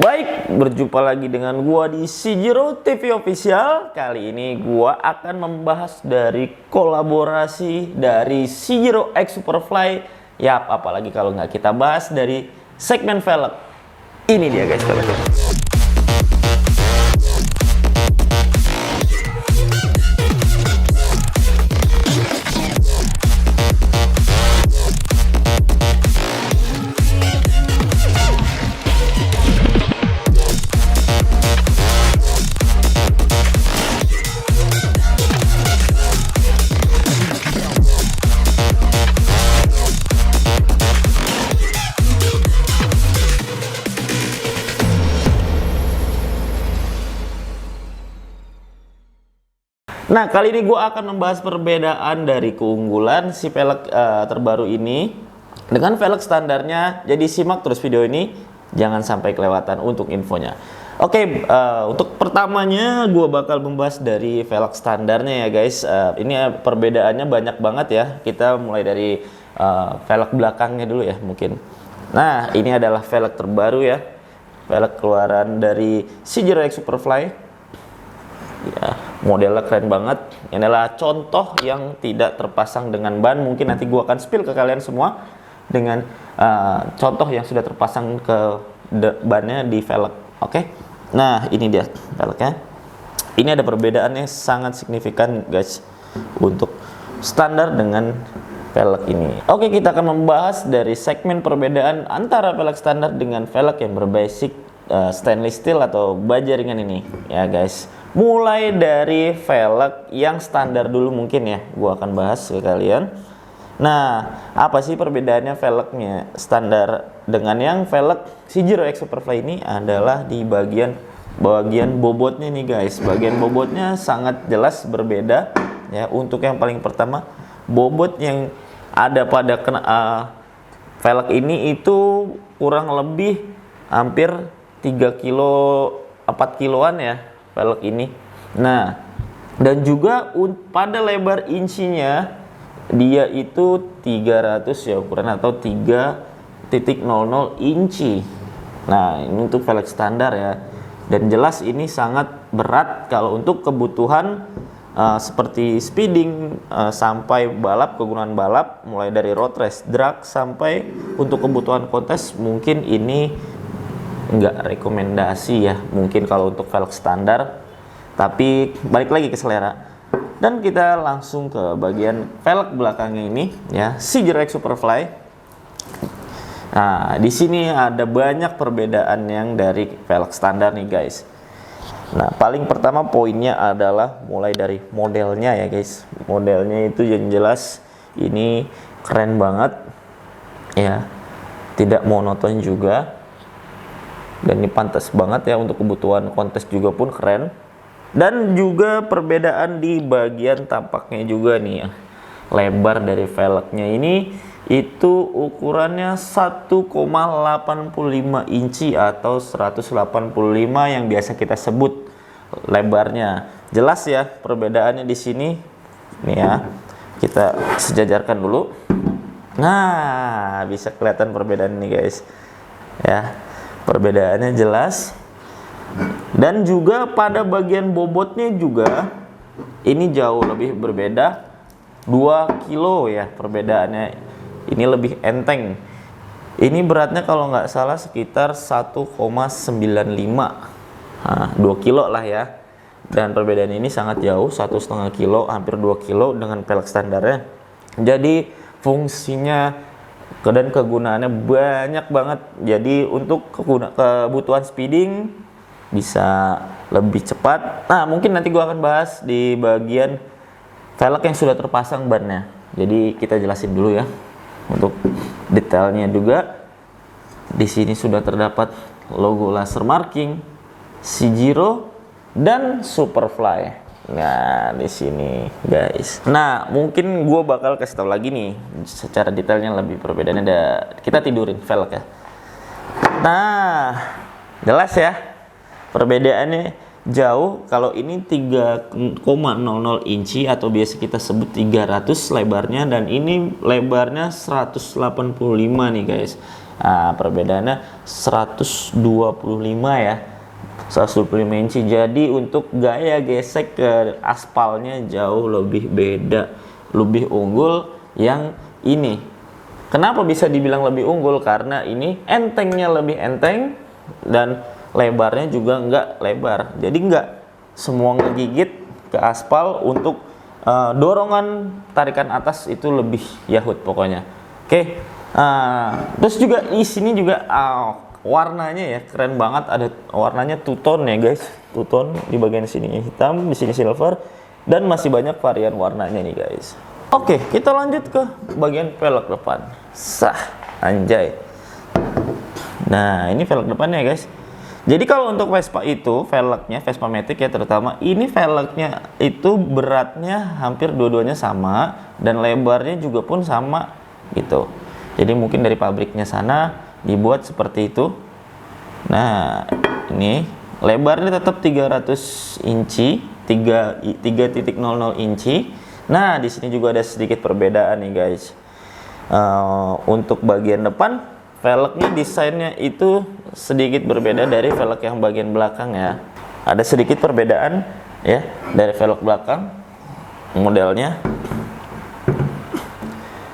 Baik, berjumpa lagi dengan gua di Shijiro TV Official. Kali ini gua akan membahas dari kolaborasi dari Shijiro X Superfly. Yap, apalagi kalau nggak kita bahas dari segmen velg. Ini dia guys velgnya. Nah, kali ini gue akan membahas perbedaan dari keunggulan si velg terbaru ini dengan velg standarnya. Jadi simak terus video ini, jangan sampai kelewatan untuk infonya. Oke, untuk pertamanya gue bakal membahas dari velg standarnya ya guys. Ini perbedaannya banyak banget ya. Kita mulai dari velg belakangnya dulu ya mungkin. Nah, ini adalah velg terbaru ya. Velg keluaran dari Shijiro X Superfly. Ya, modelnya keren banget. Ini adalah contoh yang tidak terpasang dengan ban. Mungkin nanti gua akan spill ke kalian semua dengan contoh yang sudah terpasang ke bannya di velg. Oke. Nah, ini dia velgnya. Ini ada perbedaannya sangat signifikan guys untuk standar dengan velg ini. Oke, kita akan membahas dari segmen perbedaan antara velg standar dengan velg yang berbasic stainless steel atau baja ringan ini ya guys. Mulai dari velg yang standar dulu mungkin ya, gua akan bahas ke kalian. Nah, apa sih perbedaannya velgnya standar dengan yang velg Shijiro X Superfly ini adalah di bagian bobotnya nih guys. Bagian bobotnya sangat jelas berbeda ya. Untuk yang paling pertama, bobot yang ada pada velg ini itu kurang lebih hampir 3 kilo 4 kiloan ya velg ini. Nah, dan juga pada lebar incinya dia itu 300 ya ukuran atau 3.00 inci. Nah, ini untuk velg standar ya. Dan jelas ini sangat berat kalau untuk kebutuhan seperti speeding sampai balap, kegunaan balap, mulai dari road race, drag sampai untuk kebutuhan kontes mungkin ini enggak rekomendasi ya mungkin kalau untuk velg standar, tapi balik lagi ke selera. Dan kita langsung ke bagian velg belakangnya ini ya, Shijiro X Superfly. Nah, di sini ada banyak perbedaan yang dari velg standar nih guys. Nah, paling pertama poinnya adalah mulai dari modelnya ya guys. Modelnya itu yang jelas ini keren banget ya, tidak monoton juga. Dan ini pantas banget ya untuk kebutuhan kontes juga pun keren. Dan juga perbedaan di bagian tampaknya juga nih ya. Lebar dari velgnya ini itu ukurannya 1,85 inci atau 185 yang biasa kita sebut lebarnya. Jelas ya perbedaannya di sini. Nih ya. Kita sejajarkan dulu. Nah, bisa kelihatan perbedaan nih guys. Ya. Perbedaannya jelas. Dan juga pada bagian bobotnya juga ini jauh lebih berbeda, 2 kilo ya perbedaannya. Ini lebih enteng. Ini beratnya kalau nggak salah sekitar 1,95. Nah, 2 kilo lah ya. Dan perbedaan ini sangat jauh, 1,5 kilo hampir 2 kilo dengan velg standarnya. Jadi fungsinya dan kegunaannya banyak banget. Jadi untuk kebutuhan speeding bisa lebih cepat. Nah, mungkin nanti gua akan bahas di bagian velg yang sudah terpasang bannya. Jadi kita jelasin dulu ya untuk detailnya juga. Di sini sudah terdapat logo laser marking Shijiro dan Superfly. Nah, di sini guys. Nah, mungkin gue bakal kasih tahu lagi nih secara detailnya lebih perbedaannya. Kita tidurin velg ya. Nah, jelas ya perbedaannya jauh. Kalau ini 3,00 inci atau biasa kita sebut 300 lebarnya, dan ini lebarnya 185 nih guys. Nah, perbedaannya 125 ya. 125 inci. Jadi untuk gaya gesek ke aspalnya jauh lebih beda, lebih unggul yang ini. Kenapa bisa dibilang lebih unggul? Karena ini entengnya lebih enteng dan lebarnya juga nggak lebar. Jadi nggak semua ngegigit ke aspal. Untuk dorongan tarikan atas itu lebih yahut pokoknya. Oke. Terus juga di sini juga warnanya ya keren banget, ada warnanya two tone ya guys, two tone, di bagian sini hitam, di sini silver, dan masih banyak varian warnanya nih guys. Oke, kita lanjut ke bagian velg depan. Sah, anjay. Nah, ini velg depannya guys. Jadi kalau untuk Vespa itu velgnya, Vespa Matic ya terutama, ini velgnya itu beratnya hampir dua-duanya sama dan lebarnya juga pun sama gitu. Jadi mungkin dari pabriknya sana dibuat seperti itu. Nah, ini lebarnya tetap 300 inci, 3.00 inci. Nah, di sini juga ada sedikit perbedaan nih guys. Untuk bagian depan, velgnya desainnya itu sedikit berbeda dari velg yang bagian belakang ya. Ada sedikit perbedaan ya dari velg belakang modelnya.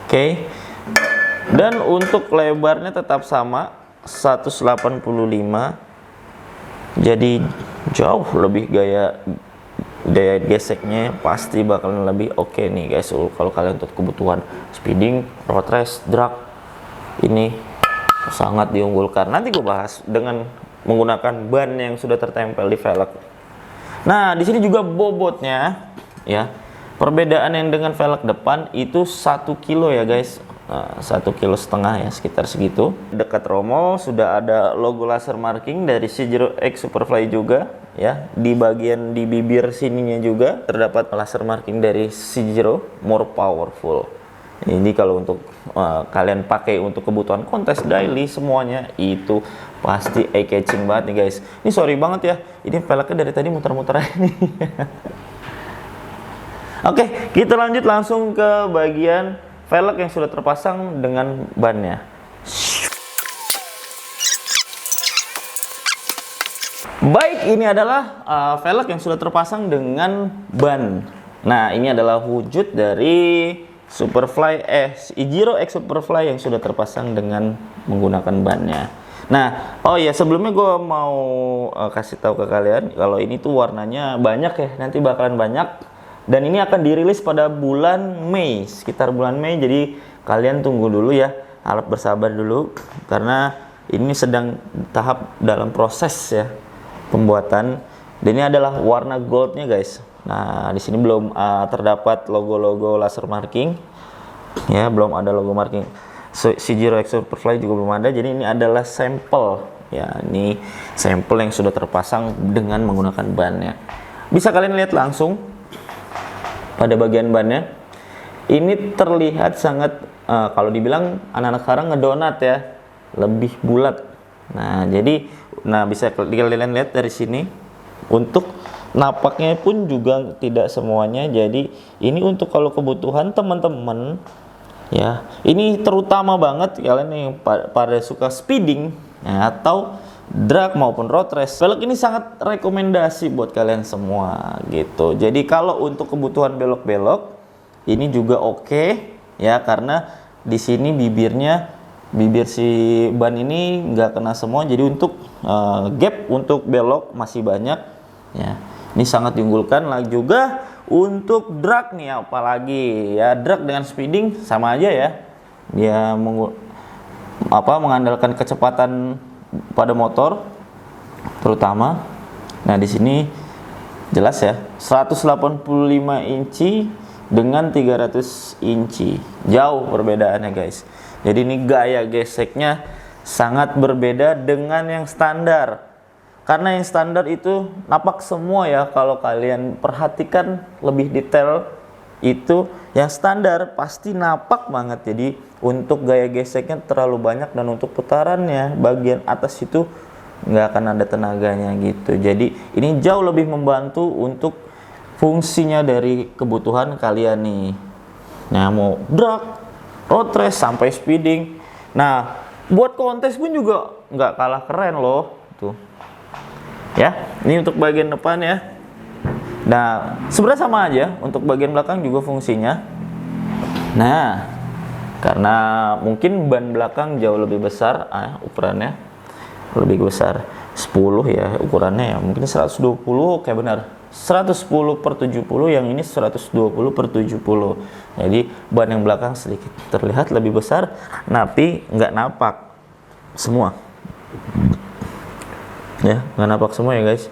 Oke. Dan untuk lebarnya tetap sama 185. Jadi jauh lebih gaya geseknya pasti bakalan lebih oke nih guys. Kalau kalian untuk kebutuhan speeding, road race, drag, ini sangat diunggulkan. Nanti gue bahas dengan menggunakan ban yang sudah tertempel di velg. Nah, di sini juga bobotnya ya. Perbedaan yang dengan velg depan itu 1 kilo ya guys. 1,5 kilo ya, sekitar segitu. Dekat Romo sudah ada logo laser marking dari C0 X Superfly juga ya. Di bagian di bibir sininya juga terdapat laser marking dari C0 More Powerful. Ini kalau untuk kalian pakai untuk kebutuhan kontes daily semuanya itu pasti eye catching banget nih guys. Ini sorry banget ya, ini velgnya dari tadi muter-muter ini. Oke, kita lanjut langsung ke bagian velg yang sudah terpasang dengan bannya. Baik, ini adalah velg yang sudah terpasang dengan ban. Nah, ini adalah wujud dari Superfly C0 X Superfly yang sudah terpasang dengan menggunakan bannya. Nah, oh ya, sebelumnya gue mau kasih tahu ke kalian kalau ini tuh warnanya banyak ya, nanti bakalan banyak. Dan ini akan dirilis pada bulan Mei, sekitar bulan Mei. Jadi kalian tunggu dulu ya, harap bersabar dulu karena ini sedang tahap dalam proses ya pembuatan. Dan ini adalah warna goldnya guys. Nah, di sini belum terdapat logo-logo laser marking ya, belum ada logo marking. C0 X Superfly juga belum ada. Jadi ini adalah sampel ya, ini sampel yang sudah terpasang dengan menggunakan bannya. Bisa kalian lihat langsung pada bagian bannya. Ini terlihat sangat kalau dibilang anak-anak sekarang ngedonat ya, lebih bulat. Nah, jadi bisa kalian lihat dari sini. Untuk napaknya pun juga tidak semuanya. Jadi ini untuk kalau kebutuhan teman-teman ya, ini terutama banget kalian yang pada suka speeding ya, atau drag maupun road race, velg ini sangat rekomendasi buat kalian semua gitu. Jadi kalau untuk kebutuhan belok-belok ini juga oke ya, karena di sini bibir si ban ini nggak kena semua. Jadi untuk gap untuk belok masih banyak ya, ini sangat diunggulkan. Lagi juga untuk drag nih, apalagi ya, drag dengan speeding sama aja ya, dia mengandalkan kecepatan pada motor terutama. Nah, di sini jelas ya, 185 inci dengan 300 inci, jauh perbedaannya guys. Jadi ini gaya geseknya sangat berbeda dengan yang standar, karena yang standar itu napak semua ya. Kalau kalian perhatikan lebih detail, itu yang standar pasti napak banget. Jadi untuk gaya geseknya terlalu banyak, dan untuk putarannya bagian atas itu nggak akan ada tenaganya gitu. Jadi ini jauh lebih membantu untuk fungsinya dari kebutuhan kalian nih. Nah, mau drag, road race sampai speeding. Nah, buat kontes pun juga nggak kalah keren loh tuh ya. Ini untuk bagian depan ya. Nah sebenarnya sama aja untuk bagian belakang juga fungsinya. Nah karena mungkin ban belakang jauh lebih besar ukurannya lebih besar 10 ya ukurannya ya, mungkin 120 kayak benar 110/70, yang ini 120/70. Jadi ban yang belakang sedikit terlihat lebih besar, tapi nggak napak semua ya, nggak napak semua ya guys.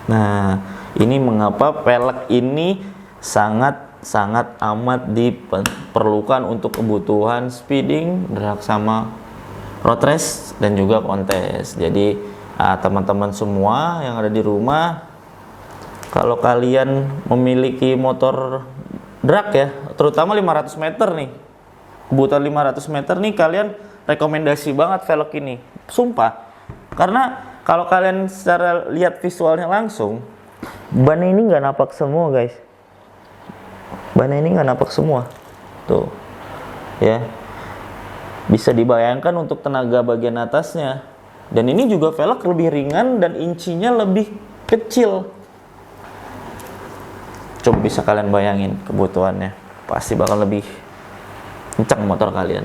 Nah ini mengapa velg ini sangat amat diperlukan untuk kebutuhan speeding, drag sama road race dan juga kontes. Jadi teman-teman semua yang ada di rumah, kalau kalian memiliki motor drag ya, terutama 500 meter nih, kebutuhan 500 meter nih, kalian rekomendasi banget velg ini, sumpah. Karena kalau kalian secara lihat visualnya langsung, ban ini nggak napak semua guys, ban ini nggak napak semua tuh ya. Bisa dibayangkan untuk tenaga bagian atasnya, dan ini juga velg lebih ringan dan incinya lebih kecil. Coba bisa kalian bayangin kebutuhannya, pasti bakal lebih kencang motor kalian.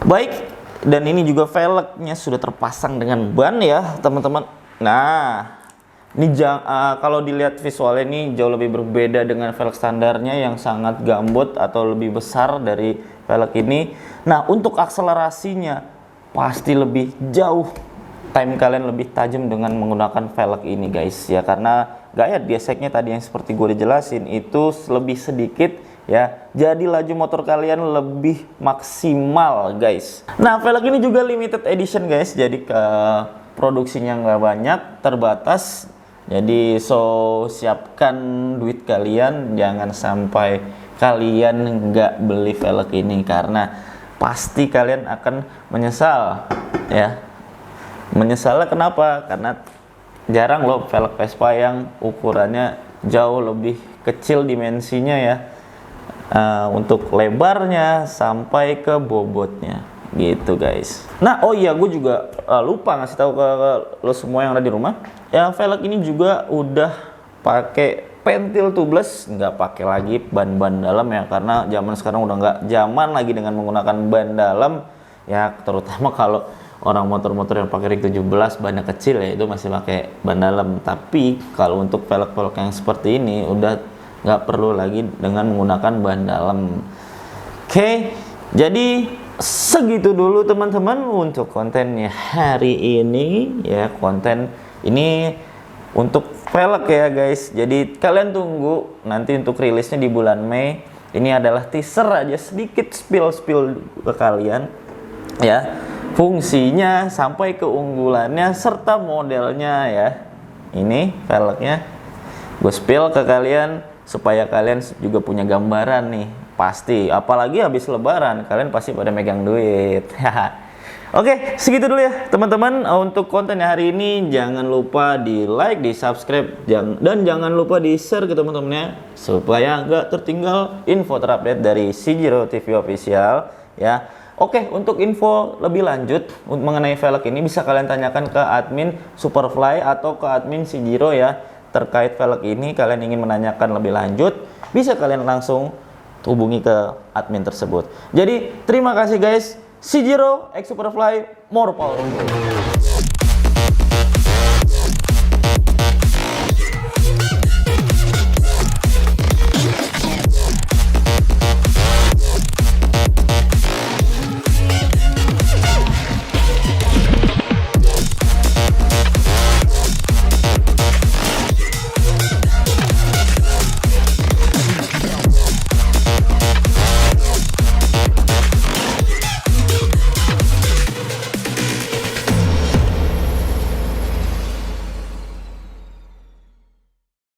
Baik, dan ini juga velgnya sudah terpasang dengan ban ya teman-teman. Nah ini kalau dilihat visualnya ini jauh lebih berbeda dengan velg standarnya yang sangat gambut atau lebih besar dari velg ini. Nah untuk akselerasinya pasti lebih jauh, time kalian lebih tajam dengan menggunakan velg ini guys ya, karena gaya geseknya tadi yang seperti gue dijelasin itu lebih sedikit ya, jadi laju motor kalian lebih maksimal guys. Nah velg ini juga limited edition guys, jadi produksinya nggak banyak, terbatas. Jadi siapkan duit kalian, jangan sampai kalian nggak beli velg ini, karena pasti kalian akan menyesal ya. Menyesalnya kenapa? Karena jarang loh velg Vespa yang ukurannya jauh lebih kecil dimensinya ya, untuk lebarnya sampai ke bobotnya gitu guys. Nah oh iya, gue juga lupa ngasih tahu ke lo semua yang ada di rumah ya, velg ini juga udah pakai pentil tubeless, nggak pakai lagi ban dalam ya, karena zaman sekarang udah nggak zaman lagi dengan menggunakan ban dalam ya, terutama kalau orang motor-motor yang pakai ring 17 bannya kecil ya, itu masih pakai ban dalam. Tapi kalau untuk velg-velg yang seperti ini udah nggak perlu lagi dengan menggunakan ban dalam. Oke, jadi segitu dulu teman-teman untuk kontennya hari ini ya. Konten ini untuk velg ya guys, jadi kalian tunggu nanti untuk rilisnya di bulan Mei. Ini adalah teaser aja, sedikit spill ke kalian ya, fungsinya sampai keunggulannya serta modelnya ya. Ini velgnya gue spill ke kalian supaya kalian juga punya gambaran nih. Pasti apalagi habis lebaran kalian pasti pada megang duit. Oke, segitu dulu ya teman-teman untuk konten hari ini. Jangan lupa di like, di subscribe, dan jangan lupa di share ke teman-temannya supaya nggak tertinggal info terupdate dari Shijiro TV Official ya. Oke, untuk info lebih lanjut mengenai velg ini bisa kalian tanyakan ke admin Superfly atau ke admin Shijiro ya. Terkait velg ini kalian ingin menanyakan lebih lanjut, bisa kalian langsung hubungi ke admin tersebut. Jadi terima kasih guys. Shijiro X Superfly, more power.